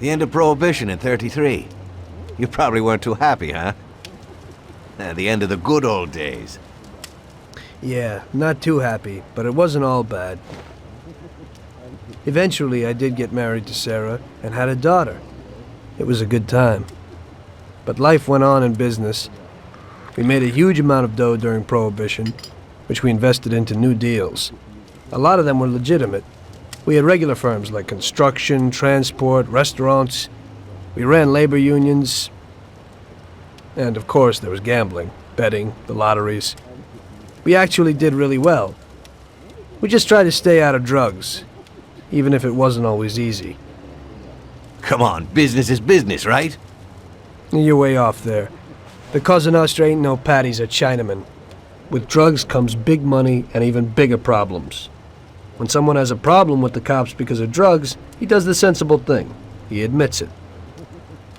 The end of Prohibition in '33. You probably weren't too happy, huh? The end of the good old days. Yeah, not too happy, but it wasn't all bad. Eventually, I did get married to Sarah and had a daughter. It was a good time. But life went on in business. We made a huge amount of dough during Prohibition, which we invested into new deals. A lot of them were legitimate. We had regular firms like construction, transport, restaurants. We ran labor unions. And of course, there was gambling, betting, the lotteries. We actually did really well. We just tried to stay out of drugs, even if it wasn't always easy. Come on, business is business, right? You're way off there. The Cosa Nostra ain't no patties or Chinamen. With drugs comes big money and even bigger problems. When someone has a problem with the cops because of drugs, he does the sensible thing. He admits it.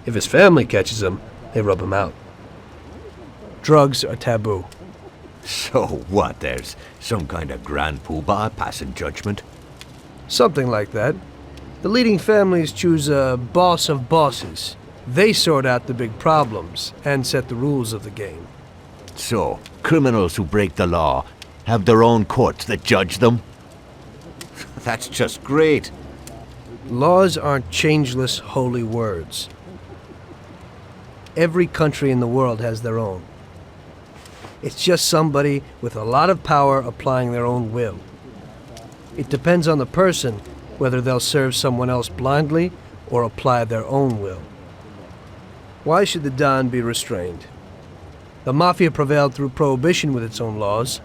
If his family catches him, they rub him out. Drugs are taboo. So what, there's some kind of grand poobah passing judgment? Something like that. The leading families choose a boss of bosses. They sort out the big problems and set the rules of the game. So, criminals who break the law have their own courts that judge them? That's just great. Laws aren't changeless holy words. Every country in the world has their own. It's just somebody with a lot of power applying their own will. It depends on the person whether they'll serve someone else blindly or apply their own will. Why should the Don be restrained? The Mafia prevailed through Prohibition with its own laws.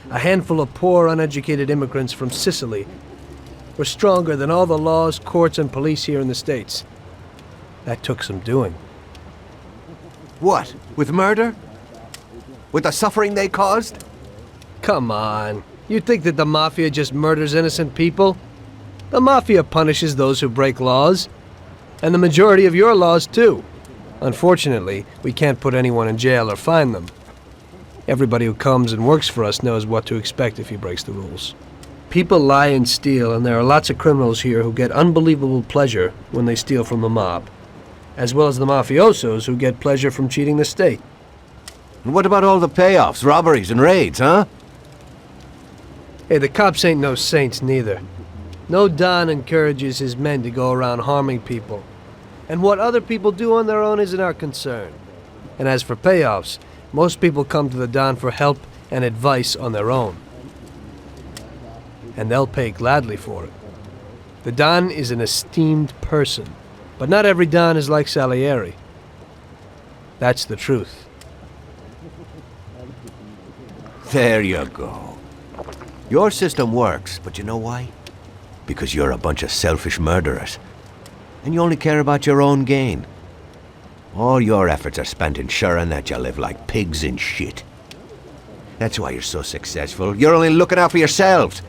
A handful of poor, uneducated immigrants from Sicily were stronger than all the laws, courts, and police here in the States. That took some doing. What? With murder? With the suffering they caused? Come on. You think that the Mafia just murders innocent people? The Mafia punishes those who break laws. And the majority of your laws, too. Unfortunately, we can't put anyone in jail or fine them. Everybody who comes and works for us knows what to expect if he breaks the rules. People lie and steal, and there are lots of criminals here who get unbelievable pleasure when they steal from the mob, as well as the mafiosos who get pleasure from cheating the state. And what about all the payoffs, robberies, and raids, huh? Hey, the cops ain't no saints neither. No Don encourages his men to go around harming people. And what other people do on their own isn't our concern. And as for payoffs, most people come to the Don for help and advice on their own. And they'll pay gladly for it. The Don is an esteemed person, but not every Don is like Salieri. That's the truth. There you go. Your system works, but you know why? Because you're a bunch of selfish murderers. And you only care about your own gain. All your efforts are spent ensuring that you live like pigs in shit. That's why you're so successful. You're only looking out for yourselves.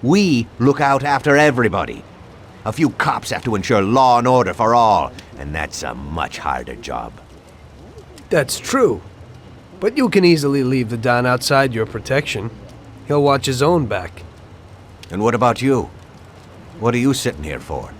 We look out after everybody. A few cops have to ensure law and order for all, and that's a much harder job. That's true. But you can easily leave the Don outside your protection. He'll watch his own back. And what about you? What are you sitting here for?